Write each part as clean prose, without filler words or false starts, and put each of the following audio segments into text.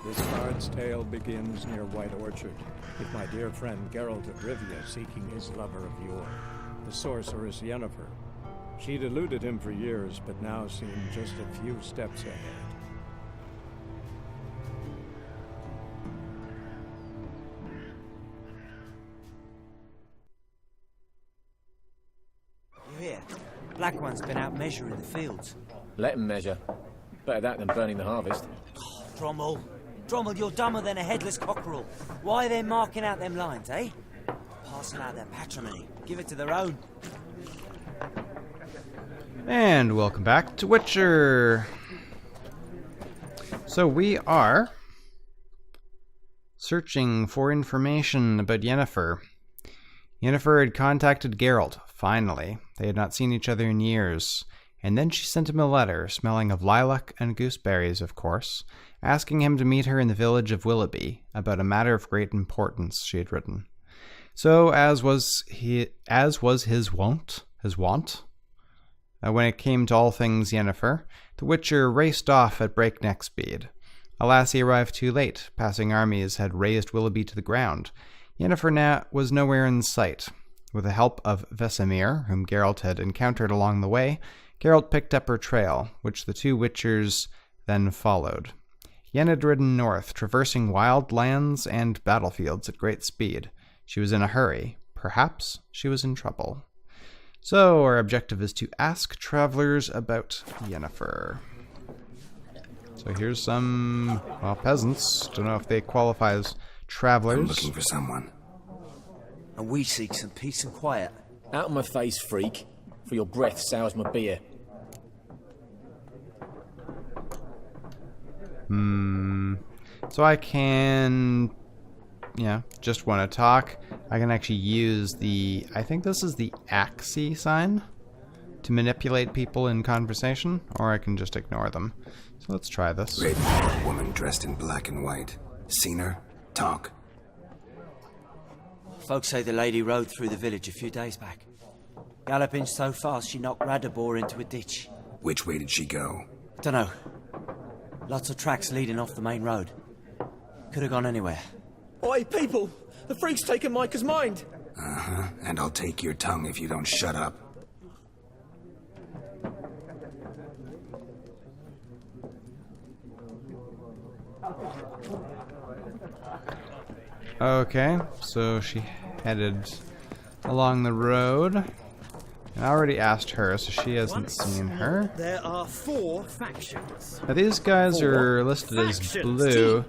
This bard's tale begins near White Orchard, with my dear friend Geralt of Rivia seeking his lover of yore, the sorceress Yennefer. She'd eluded him for years, but now seemed just a few steps ahead. You hear? Black One's been out measuring the fields. Let him measure. Better that than burning the harvest. Oh, Drommel, you're dumber than a headless cockerel. Why are they marking out them lines, eh? Passing out their patrimony. Give it to their own. And welcome back to Witcher. So we are searching for information about Yennefer. Yennefer had contacted Geralt, finally. They had not seen each other in years. And then she sent him a letter, smelling of lilac and gooseberries, of course, asking him to meet her in the village of Willoughby about a matter of great importance she had written. So, as was his wont, when it came to all things Yennefer, the Witcher raced off at breakneck speed. Alas, he arrived too late. Passing armies had razed Willoughby to the ground. Yennefer was nowhere in sight. With the help of Vesemir, whom Geralt had encountered along the way, Geralt picked up her trail, which the two Witchers then followed. Yen had ridden north, traversing wild lands and battlefields at great speed. She was in a hurry. Perhaps she was in trouble. So, our objective is to ask travelers about Yennefer. So here's some, peasants. Don't know if they qualify as travelers. I'm looking for someone. And we seek some peace and quiet. Out of my face, freak. For your breath sours my beer. So I can, just want to talk. I can actually use I think this is the Axie sign to manipulate people in conversation, or I can just ignore them. So let's try this. Raven-haired woman dressed in black and white. Seen her? Talk. Folks say the lady rode through the village a few days back. Galloping so fast she knocked Radabor into a ditch. Which way did she go? Dunno. Lots of tracks leading off the main road. Could have gone anywhere. Oi, people! The freak's taken Micah's mind! Uh-huh, and I'll take your tongue if you don't shut up. Okay, so she headed along the road. I already asked her, so she hasn't seen her. There are 4 factions. Now these guys are listed as blue.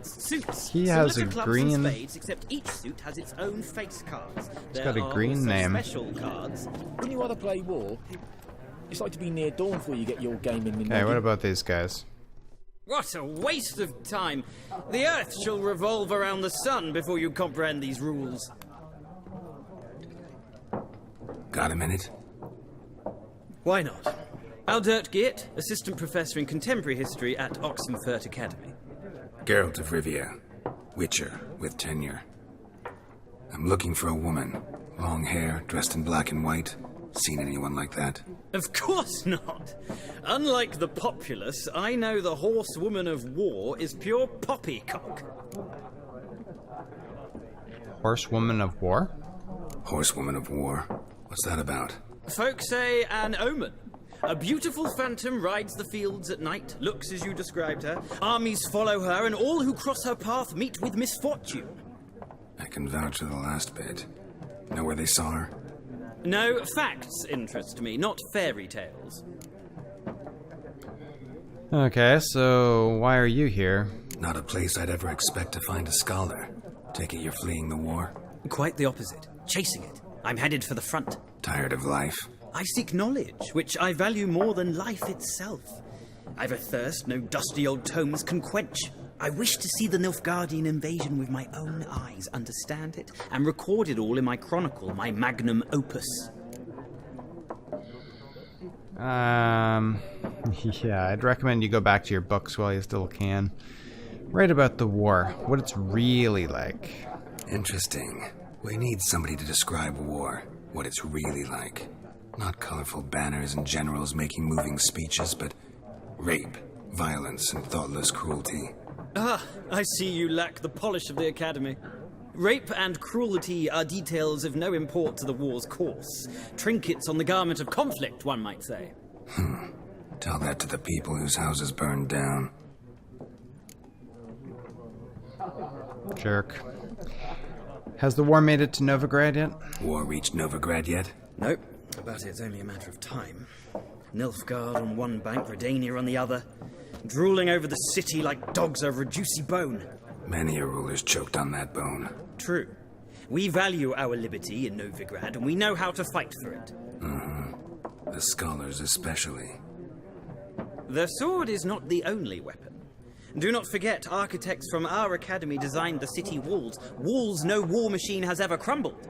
He has a green. Except each suit has its own face cards. He's got a green name. Special cards. When you either play war, it's like to be near dawn before you get your game in. Okay, what about these guys? What a waste of time! The Earth shall revolve around the sun before you comprehend these rules. Got a minute? Why not? Aldert Geert, Assistant Professor in Contemporary History at Oxenfurt Academy. Geralt of Rivia. Witcher, with tenure. I'm looking for a woman. Long hair, dressed in black and white. Seen anyone like that? Of course not! Unlike the populace, I know the horsewoman of war is pure poppycock. Horsewoman of war? Horsewoman of war. What's that about? Folks say an omen. A beautiful phantom rides the fields at night, looks as you described her. Armies follow her, and all who cross her path meet with misfortune. I can vouch for the last bit. Know where they saw her? No, facts interest me, not fairy tales. Okay, so why are you here? Not a place I'd ever expect to find a scholar. Take it you're fleeing the war? Quite the opposite. Chasing it. I'm headed for the front. Tired of life? I seek knowledge, which I value more than life itself. I've a thirst no dusty old tomes can quench. I wish to see the Nilfgaardian invasion with my own eyes, understand it, and record it all in my chronicle, my magnum opus. Yeah, I'd recommend you go back to your books while you still can. Write about the war, what it's really like. Interesting. We need somebody to describe war, what it's really like. Not colorful banners and generals making moving speeches, but rape, violence, and thoughtless cruelty. Ah, I see you lack the polish of the Academy. Rape and cruelty are details of no import to the war's course. Trinkets on the garment of conflict, one might say. Tell that to the people whose houses burned down. Jerk. Has the war made it to Novigrad yet? War reached Novigrad yet? Nope, but it's only a matter of time. Nilfgaard on one bank, Redania on the other, drooling over the city like dogs over a juicy bone. Many a ruler's choked on that bone. True. We value our liberty in Novigrad, and we know how to fight for it. The scholars especially. The sword is not the only weapon. Do not forget, architects from our academy designed the city walls. Walls no war machine has ever crumbled.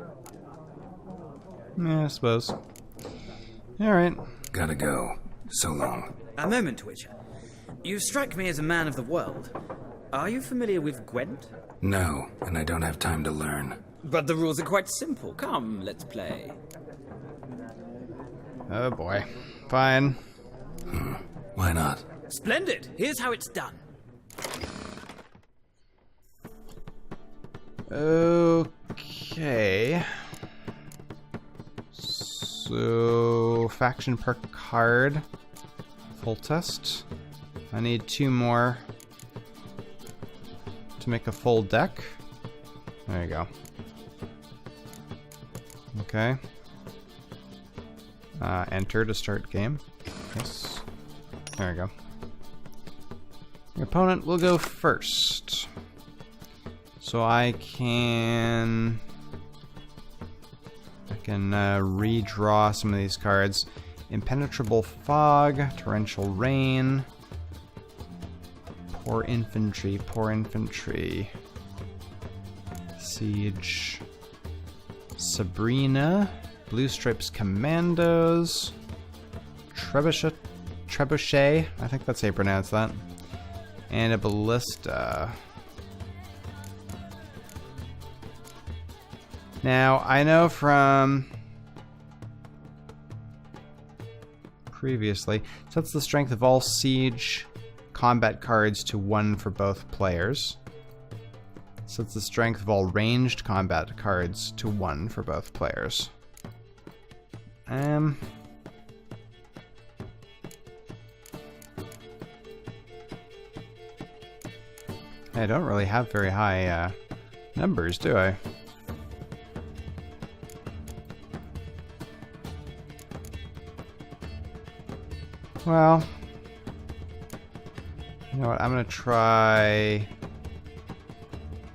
Yeah, I suppose. Alright. Gotta go. So long. A moment, Witcher. You strike me as a man of the world. Are you familiar with Gwent? No, and I don't have time to learn. But the rules are quite simple. Come, let's play. Oh boy. Fine. Why not? Splendid. Here's how it's done. Okay. So, faction per card. Full test. I need 2 more to make a full deck. There you go. Okay. Enter to start game. Yes. There we go. Your opponent will go first. So I can redraw some of these cards. Impenetrable Fog, Torrential Rain, Poor Infantry, Siege, Sabrina, Blue Stripes Commandos, Trebuchet, I think that's how you pronounce that, and a Ballista. Now, I know from previously, sets the strength of all siege combat cards to 1 for both players. Sets the strength of all ranged combat cards to 1 for both players. I don't really have very high numbers, do I? Well, you know what, I'm gonna try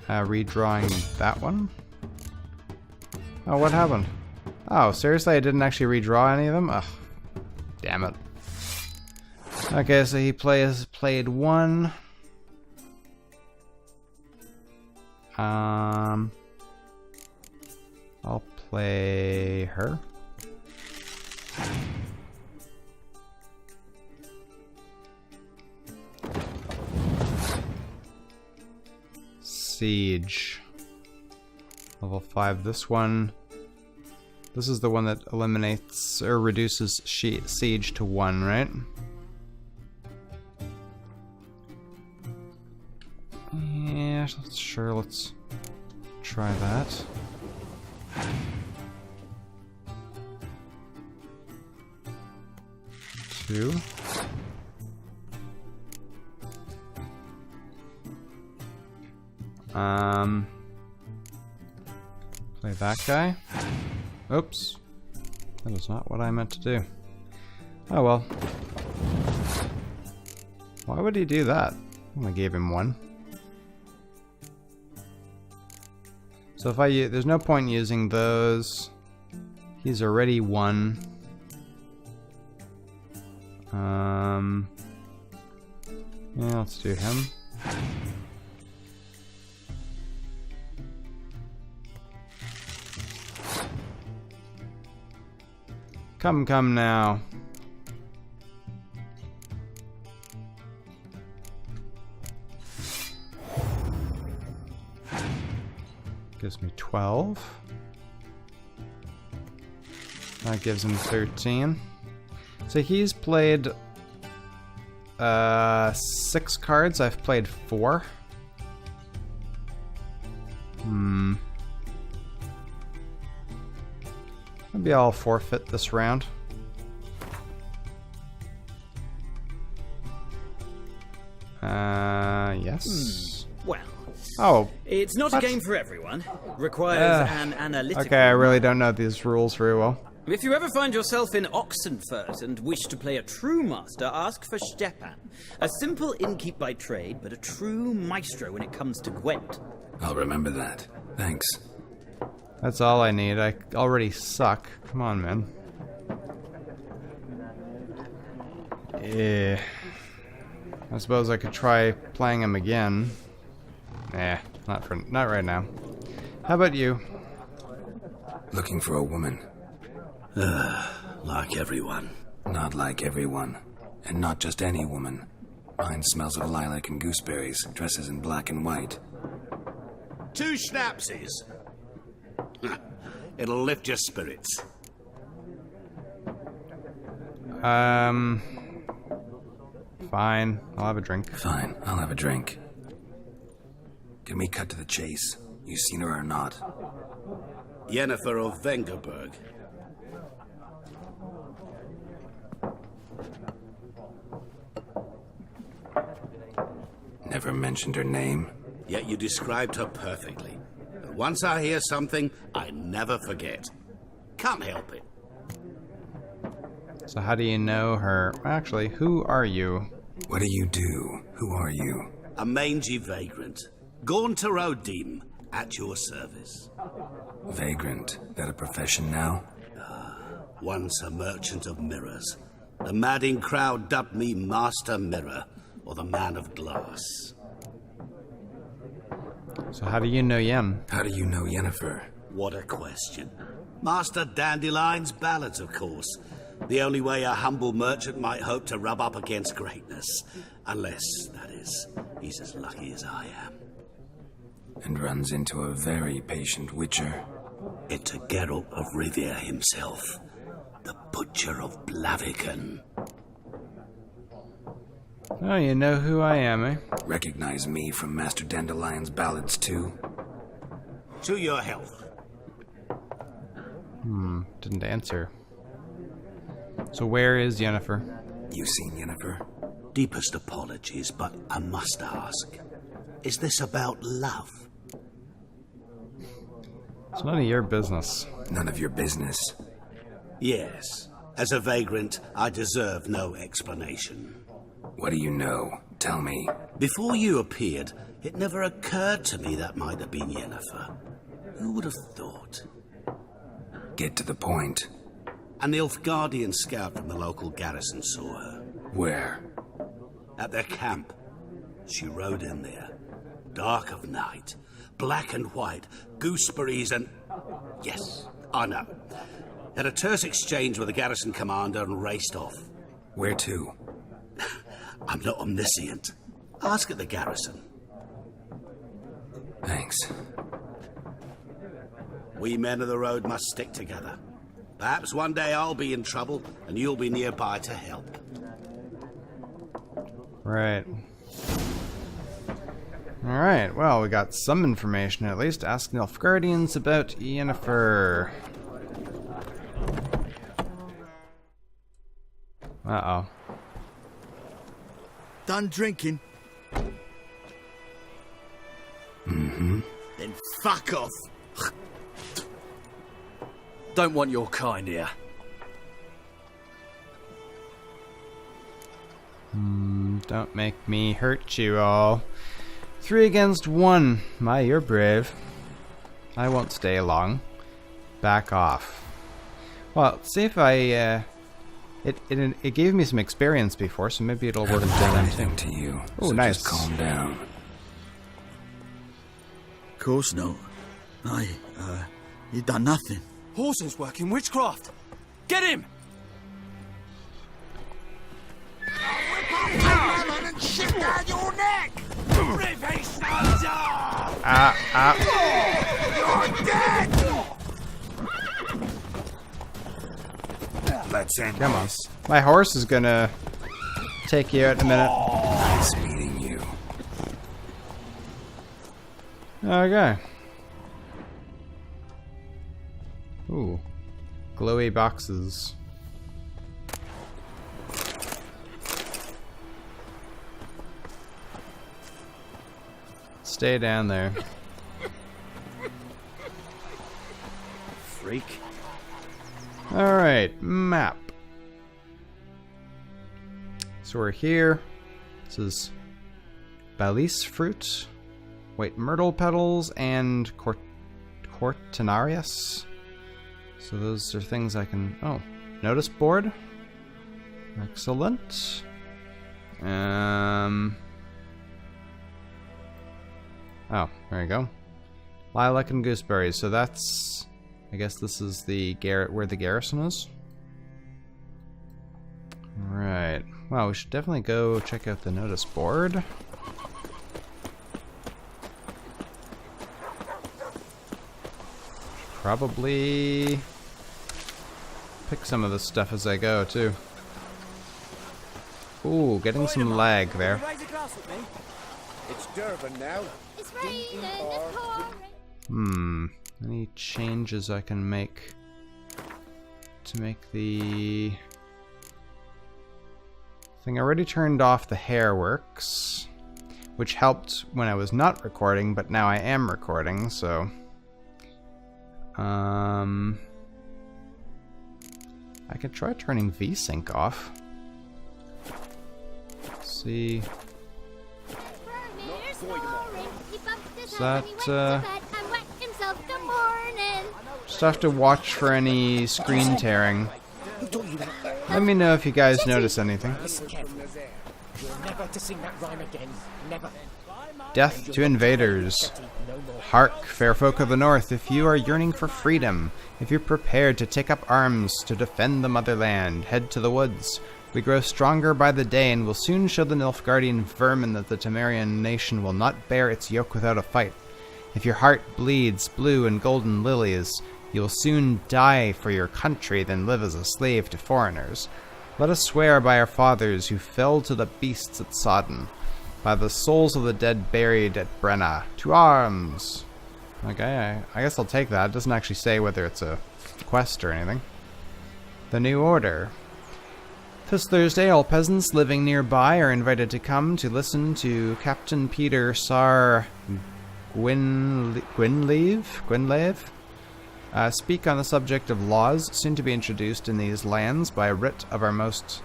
redrawing that one. Oh, what happened? Oh, seriously, I didn't actually redraw any of them? Ugh, damn it. Okay, so he played 1. I'll play her. Siege. Level 5. This one. This is the one that eliminates or reduces siege to 1, right? Yeah, sure, let's try that. Two. Play that guy. Oops. That is not what I meant to do. Oh well. Why would he do that? I only gave him 1. So if there's no point using those. He's already 1. Yeah, let's do him. Come now. Gives me 12. That gives him 13. So he's played 6 cards. I've played 4. Maybe I'll forfeit this round. Yes. Well, Oh, it's not what? a game for everyone. Requires an analytical... okay, I really don't know these rules very well. If you ever find yourself in Oxenfurt and wish to play a true master, ask for Stepan. A simple innkeep by trade, but a true maestro when it comes to Gwent. I'll remember that. Thanks. That's all I need. I already suck. Come on, man. Yeah. I suppose I could try playing him again. Not right now. How about you? Looking for a woman. Like everyone. Not like everyone. And not just any woman. Mine smells of lilac and gooseberries, dresses in black and white. 2 schnapsies. It'll lift your spirits. Fine. I'll have a drink. Fine, I'll have a drink. Can we cut to the chase? You seen her or not? Yennefer of Vengerberg. Never mentioned her name. Yet you described her perfectly. But once I hear something, I never forget. Can't help it. So how do you know her? Actually, who are you? What do you do? Who are you? A mangy vagrant. Gaunter Odim, at your service. Vagrant. That a profession now? Once a merchant of mirrors. The madding crowd dubbed me Master Mirror, or the Man of Glass. So how do you know Yen? How do you know Yennefer? What a question. Master Dandelion's ballads, of course. The only way a humble merchant might hope to rub up against greatness. Unless, that is, he's as lucky as I am. And runs into a very patient witcher. Into Geralt of Rivia himself. The Butcher of Blaviken. Oh, you know who I am, eh? Recognize me from Master Dandelion's ballads, too? To your health. Didn't answer. So where is Yennefer? You seen Yennefer? Deepest apologies, but I must ask. Is this about love? It's none of your business. None of your business. Yes. As a vagrant, I deserve no explanation. What do you know? Tell me. Before you appeared, it never occurred to me that might have been Yennefer. Who would have thought? Get to the point. An Nilfgaardian scout from the local garrison saw her. Where? At their camp. She rode in there. Dark of night. Black and white. Gooseberries and... Yes, I know. Had a terse exchange with the garrison commander and raced off. Where to? I'm not omniscient. Ask at the garrison. Thanks. We men of the road must stick together. Perhaps one day I'll be in trouble and you'll be nearby to help. Right. Alright, well, we got some information at least. Ask Nilfgaardians about Yennefer. Uh-oh. Done drinking? Mm-hmm. Then fuck off. Don't want your kind here. Don't make me hurt you all. 3 against 1. My, you're brave. I won't stay long. Back off. Well, see if I, It gave me some experience before, so maybe it'll work for them too. To you. Oh, so nice. Just calm down. Of course not. You done nothing. Horses working witchcraft. Get him! And shit down your neck! Rip his nose off! You're dead! Let's end Come on. this. My horse is gonna take you out in a minute. Nice meeting you. Okay. Ooh. glowy boxes. Stay down there. Freak. Alright, map. So we're here. This is Balice fruit, white myrtle petals, and Cortinarius. So those are things I can... Oh, notice board. Excellent. Oh, there you go. Lilac and gooseberries. So that's... I guess this is the where the garrison is. Right. Well, we should definitely go check out the notice board. Probably pick some of this stuff as I go, too. Ooh, getting some lag there. It's Durban now. It's raining, it's pouring. Any changes I can make to make the thing? I already turned off the hair works, which helped when I was not recording, but now I am recording, so I could try turning VSync off. See. Is that, just have to watch for any screen tearing. Let me know if you guys notice anything. Never to sing that rhyme again. Never. Death to invaders. Hark, fair folk of the north, if you are yearning for freedom, if you're prepared to take up arms to defend the motherland, head to the woods. We grow stronger by the day and will soon show the Nilfgaardian vermin that the Temerian nation will not bear its yoke without a fight. If your heart bleeds blue and golden lilies, you will soon die for your country than live as a slave to foreigners. Let us swear by our fathers who fell to the beasts at Sodden, by the souls of the dead buried at Brenna. To arms! Okay, I guess I'll take that. It doesn't actually say whether it's a quest or anything. The New Order. This Thursday, all peasants living nearby are invited to come to listen to Captain Peter Sar Gwynleve speak on the subject of laws soon to be introduced in these lands by writ of our most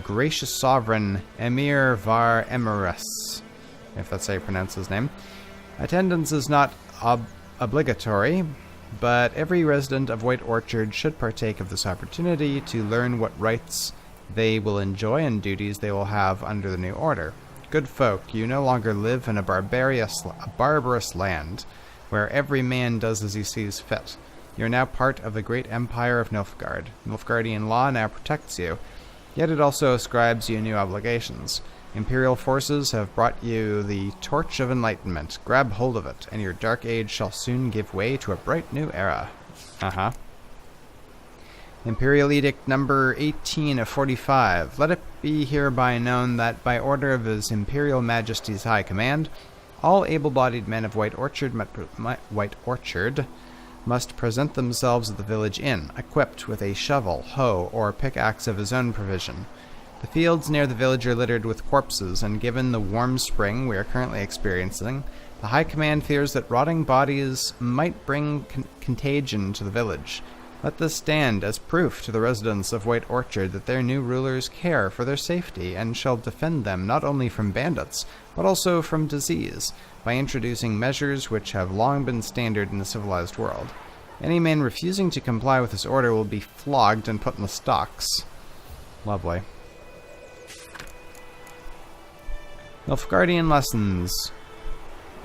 gracious sovereign Emir Var Emirates, if that's how you pronounce his name. Attendance is not obligatory, but every resident of White Orchard should partake of this opportunity to learn what rights they will enjoy and duties they will have under the new order. Good folk, you no longer live in a barbarous land, where every man does as he sees fit. You are now part of the great empire of Nilfgaard. Nilfgaardian law now protects you, yet it also ascribes you new obligations. Imperial forces have brought you the torch of enlightenment. Grab hold of it, and your dark age shall soon give way to a bright new era. Imperial Edict number 18 of 45. Let it be hereby known that by order of His Imperial Majesty's High Command, all able-bodied men of White Orchard must present themselves at the village inn, equipped with a shovel, hoe, or pickaxe of his own provision. The fields near the village are littered with corpses, and given the warm spring we are currently experiencing, the High Command fears that rotting bodies might bring contagion to the village. Let this stand as proof to the residents of White Orchard that their new rulers care for their safety and shall defend them not only from bandits, but also from disease, by introducing measures which have long been standard in the civilized world. Any man refusing to comply with this order will be flogged and put in the stocks. Lovely. Nilfgaardian lessons.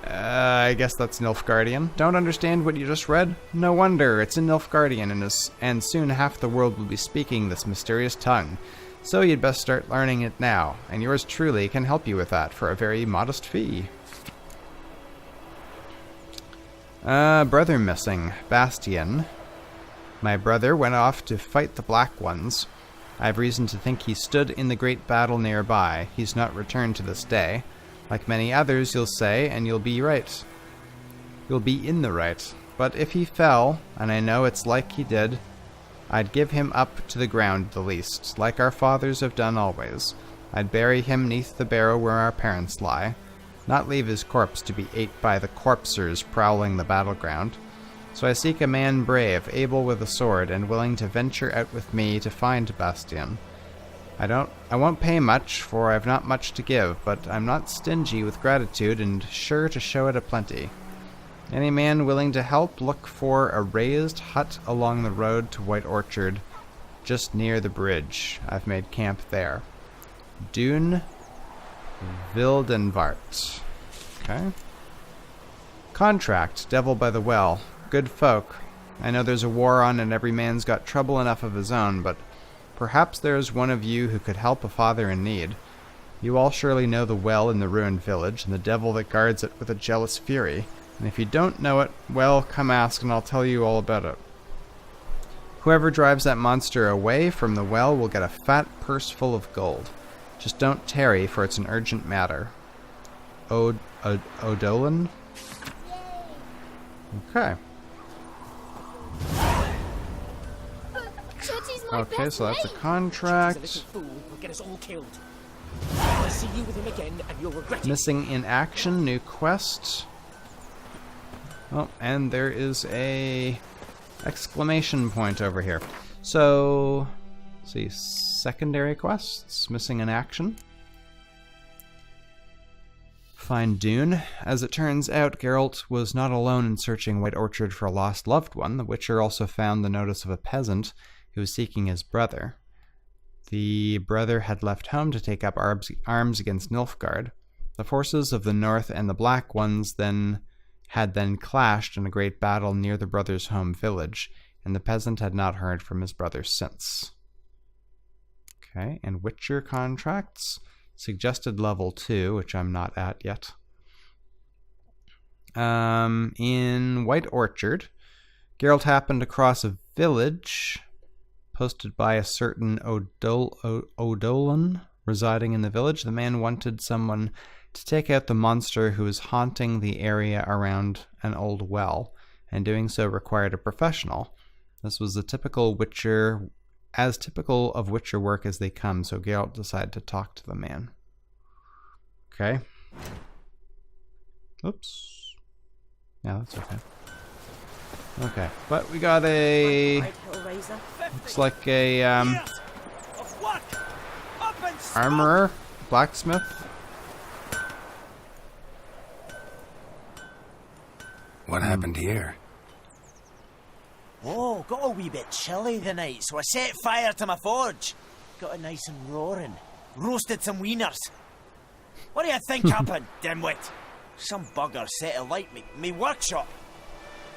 I guess that's Nilfgaardian. Don't understand what you just read? No wonder, it's in Nilfgaardian, and soon half the world will be speaking this mysterious tongue. So you'd best start learning it now, and yours truly can help you with that for a very modest fee. Brother missing. Bastian. My brother went off to fight the Black Ones. I have reason to think he stood in the great battle nearby. He's not returned to this day. Like many others, you'll say, and you'll be right. You'll be in the right. But if he fell, and I know it's like he did, I'd give him up to the ground at the least, like our fathers have done always. I'd bury him neath the barrow where our parents lie, not leave his corpse to be ate by the corpsers prowling the battleground. So I seek a man brave, able with a sword, and willing to venture out with me to find Bastian. I won't pay much, for I've not much to give, but I'm not stingy with gratitude and sure to show it aplenty. Any man willing to help, look for a raised hut along the road to White Orchard, just near the bridge. I've made camp there. Dune Wildenvart. Okay. Contract, Devil by the Well. Good folk. I know there's a war on and every man's got trouble enough of his own, but perhaps there's one of you who could help a father in need. You all surely know the well in the ruined village, and the devil that guards it with a jealous fury. And if you don't know it, well, come ask and I'll tell you all about it. Whoever drives that monster away from the well will get a fat purse full of gold. Just don't tarry, for it's an urgent matter. Odolin? Okay. Okay, so that's a contract. Missing in action, new quest. Oh, and there is a exclamation point over here. So, let's see, secondary quests, missing in action. Find Dune. As it turns out, Geralt was not alone in searching White Orchard for a lost loved one. The Witcher also found the notice of a peasant who was seeking his brother. The brother had left home to take up arms against Nilfgaard. The forces of the North and the Black Ones had clashed in a great battle near the brother's home village, and the peasant had not heard from his brother since. Okay, and Witcher contracts. Suggested level 2, which I'm not at yet. In White Orchard, Geralt happened across a village posted by a certain Odolin residing in the village. The man wanted someone to take out the monster who was haunting the area around an old well, and doing so required a professional. This was as typical of Witcher work as they come, so Geralt decided to talk to the man. Okay. Oops. Yeah, that's okay. Okay, but we got a... looks like a, armorer, blacksmith. What happened here? Oh, got a wee bit chilly the night, so I set fire to my forge. Got it nice and roaring. Roasted some wieners. What do you think happened, dimwit? Some bugger set alight me workshop.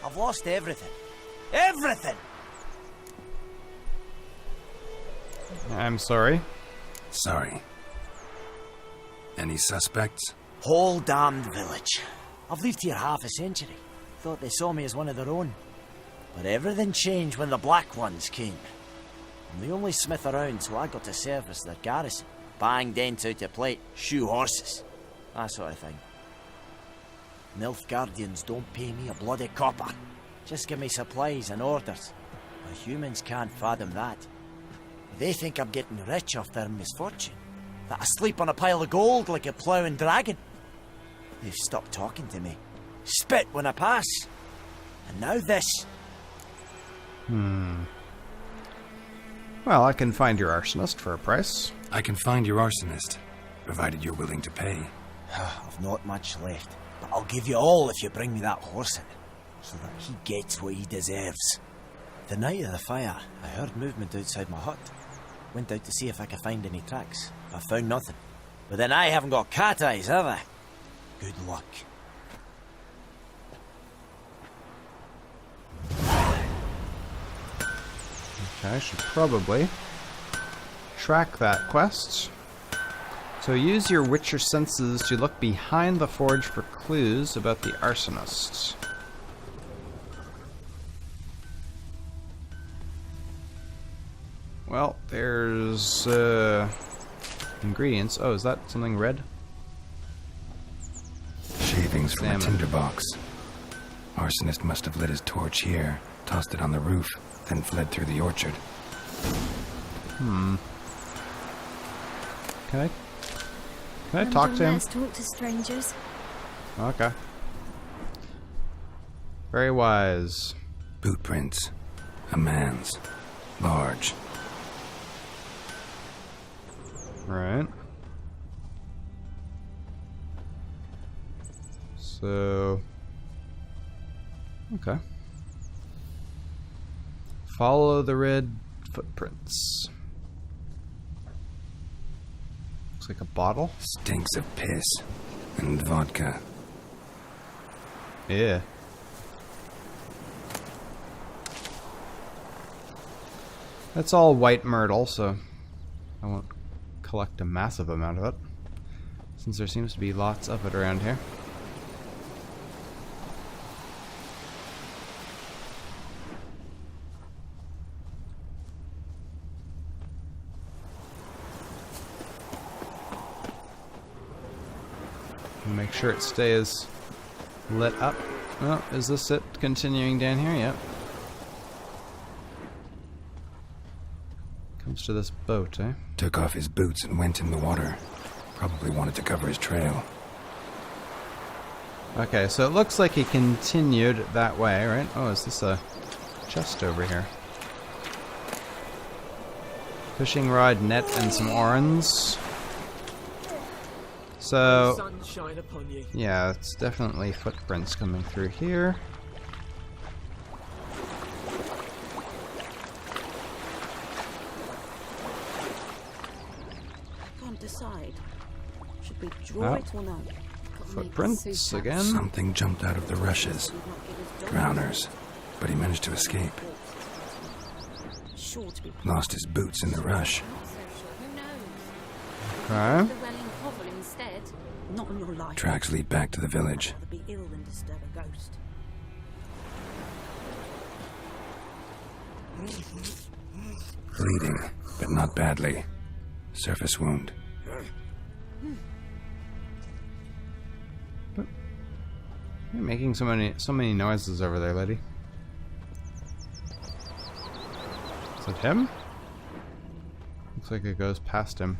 I've lost everything. Everything! I'm sorry. Sorry. Any suspects? Whole damned village. I've lived here half a century. Thought they saw me as one of their own. But everything changed when the Black Ones came. I'm the only smith around, so I got to service their garrison. Bang dents out your plate, shoe horses. That sort of thing. Nilfgaardians don't pay me a bloody copper. Just give me supplies and orders. But humans can't fathom that. They think I'm getting rich off their misfortune. That I sleep on a pile of gold like a ploughing dragon. They've stopped talking to me. Spit when I pass. And now this. Well, I can find your arsonist for a price. I can find your arsonist, provided you're willing to pay. I've not much left, but I'll give you all if you bring me that horse in, so that he gets what he deserves. The night of the fire, I heard movement outside my hut. Went out to see if I could find any tracks. I found nothing. But then I haven't got cat eyes, have I? Good luck. Okay, I should probably track that quest. So use your Witcher senses to look behind the forge for clues about the arsonist. Well, there's ingredients. Oh, is that something red? Shavings from Salmon. a tinderbox. Arsonist must have lit his torch here, tossed it on the roof, then fled through the orchard. Can I talk to him? Let's talk to strangers. Okay. Very wise. Boot prints. A man's. Large. Right. So... Okay. Follow the red footprints. Looks like a bottle. Stinks of piss. And vodka. Yeah. That's all white myrtle, so I won't collect a massive amount of it, since there seems to be lots of it around here. Make sure it stays lit up. Oh, is this it continuing down here? Yep. Comes to this boat, eh? Took off his boots and went in the water. Probably wanted to cover his trail. Okay, so it looks like he continued that way, right? Oh, is this a chest over here? Fishing rod, net, and some orens. So, Sunshine upon you. yeah, it's definitely footprints coming through here. Can't decide. Should we draw it or not? Footprints again. Something jumped out of the rushes. Drowners. But he managed to escape. Sure to be Lost his boots in the rush. Who knows? Okay. The Welling Hovel instead. not on your life. Tracks lead back to the village. Rather be ill than disturb a ghost. Bleeding, but not badly. Surface wound. You're making so many noises over there, lady. Is it him? Looks like it goes past him.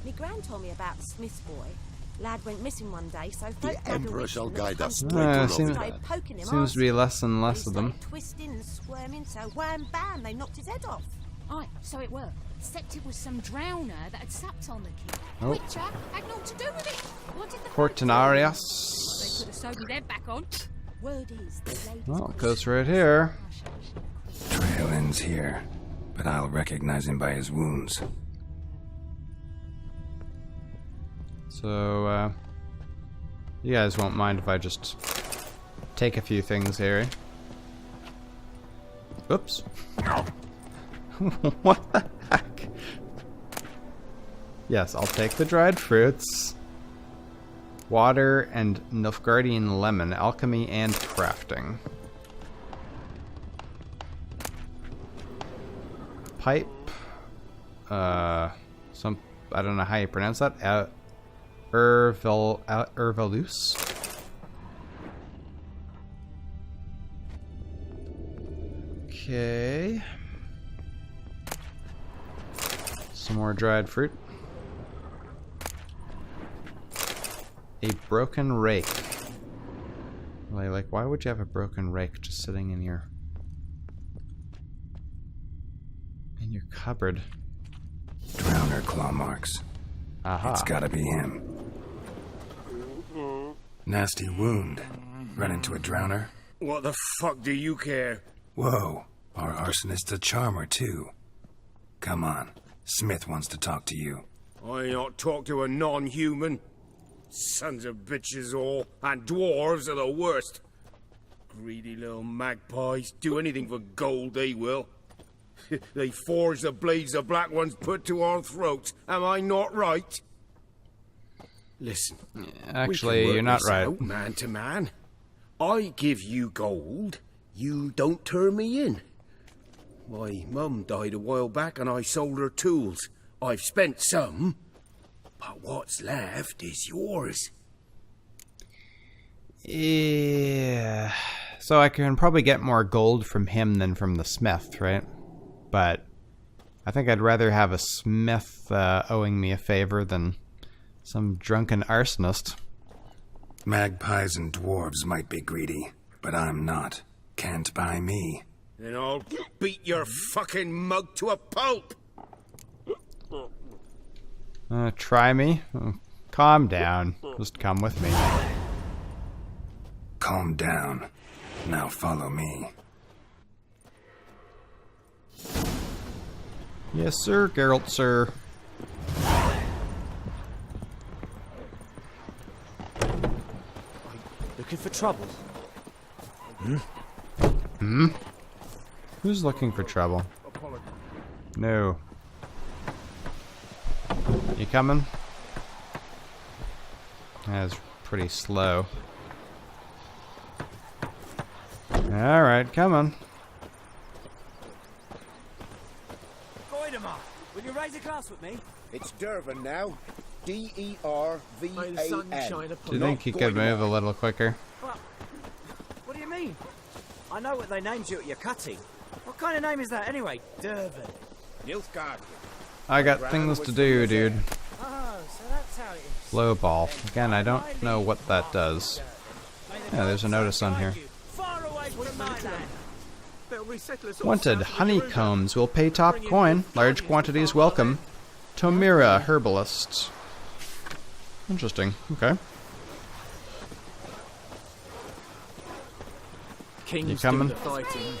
Me gran told me about the Smith's boy. Lad went missing one day, so The Emperor shall guide us straight seems to be less and less of them. Twisting and squirming, so wham bam, they knocked his head off. Aye, so it were. Except it was some drowner that had sapped on the kid. Oh. Which had naught to do with it. What did the Fortunarius. They could have sewed his head back on. Word is, the lady's Well, it goes right here. Trail ends here, but I'll recognize him by his wounds. So, you guys won't mind if I just take a few things here. Oops. What the heck? Yes, I'll take the dried fruits. Water and Nilfgaardian lemon, alchemy and crafting. Pipe. I don't know how you pronounce that. Ervelus. Okay. Some more dried fruit. A broken rake. Like, why would you have a broken rake just sitting in your cupboard? Drowner claw marks. Aha. It's gotta be him. Nasty wound. Run into a drowner. What the fuck do you care? Whoa. Our arsonist's a charmer, too. Come on. Smith wants to talk to you. I ain't not talk to a non-human. Sons of bitches all, and dwarves are the worst. Greedy little magpies. Do anything for gold, they will. They forge the blades the black ones put to our throats. Am I not right? Listen. Actually, you're not right. Out, man to man. I give you gold. You don't turn me in. My mum died a while back and I sold her tools. I've spent some, but what's left is yours. Yeah. So I can probably get more gold from him than from the smith, right? But I think I'd rather have a smith owing me a favor than some drunken arsonist. Magpies and dwarves might be greedy, but I'm not. Can't buy me. Then I'll beat your fucking mug to a pulp! Try me? Oh, calm down. Just come with me. Calm down. Now follow me. Yes, sir, Geralt, sir. Looking for trouble? Hmm? Who's looking for trouble? No. You coming? That's pretty slow. Alright, come on. Will you rise across with me? It's Dervin now. D-E-R-V-A-N. Do you think you could move a little quicker? What do you mean? I know what they named you at your cutting. What kind of name is that anyway? Dervin. Nilfgaard. I got things to do, dude. Oh, so that's how it is. Slow ball. Again, I don't know what that does. Yeah, there's a notice on here. Far away from my land. Wanted honeycombs will pay top coin. Large quantities welcome. Tomira herbalist. Interesting. Okay. Kings You coming? do the fighting.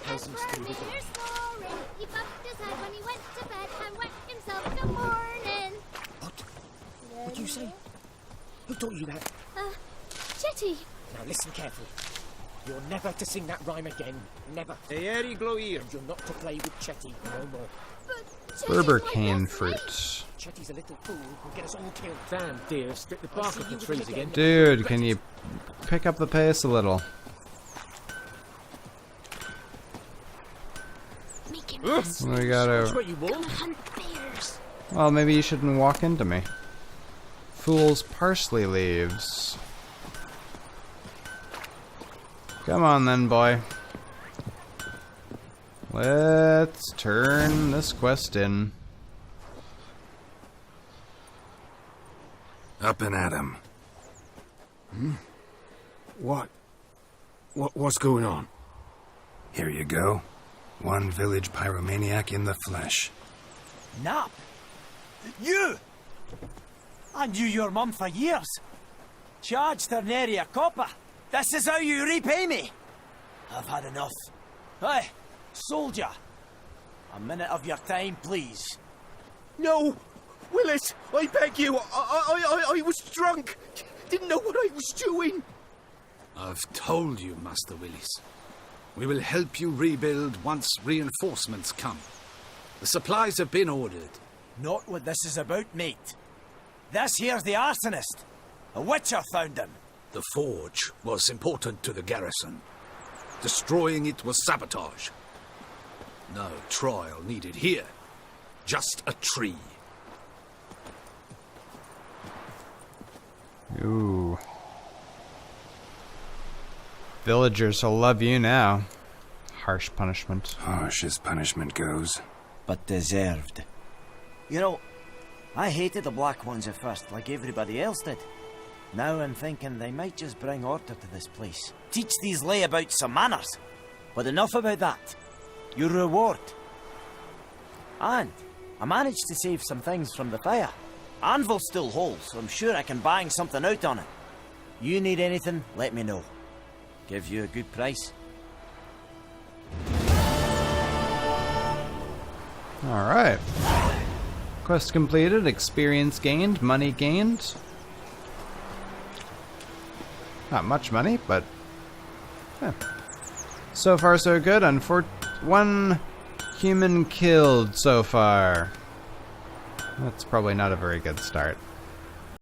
Peasants do the What'd you say? Who taught you that? Chetty. Now listen carefully. You're never to sing that rhyme again. Never. Eri Gloir. And you're not to play with Chetty no more. Berber cane fruit. Chetty's a little fool who'll get us all killed. Damn, dear, strip the bark off the trees again. Dude, can you pick up the pace a little? What do we got over? Well, maybe you shouldn't walk into me. Fool's parsley leaves. Come on then, boy. Let's turn this quest in. Up and at 'em. What's going on? Here you go. One village pyromaniac in the flesh. Nap? You? I knew your mum for years. Charged her nary a copper. This is how you repay me. I've had enough. Hey, soldier. A minute of your time, please. No! Willis, I beg you. I was drunk. Didn't know what I was doing. I've told you, Master Willis. We will help you rebuild once reinforcements come. The supplies have been ordered. Not what this is about, mate. This here's the arsonist. A witcher found him. The forge was important to the garrison. Destroying it was sabotage. No trial needed here. Just a tree. Ooh. Villagers will love you now. Harsh punishment. Harsh as punishment goes. But deserved. You know, I hated the Black Ones at first, like everybody else did. Now I'm thinking they might just bring order to this place. Teach these layabouts some manners. But enough about that. Your reward. And I managed to save some things from the fire. Anvil still holds, so I'm sure I can bang something out on it. You need anything, let me know. Give you a good price. Alright. Quest completed, experience gained, money gained. Not much money, but yeah. So far so good. One human killed so far. That's probably not a very good start.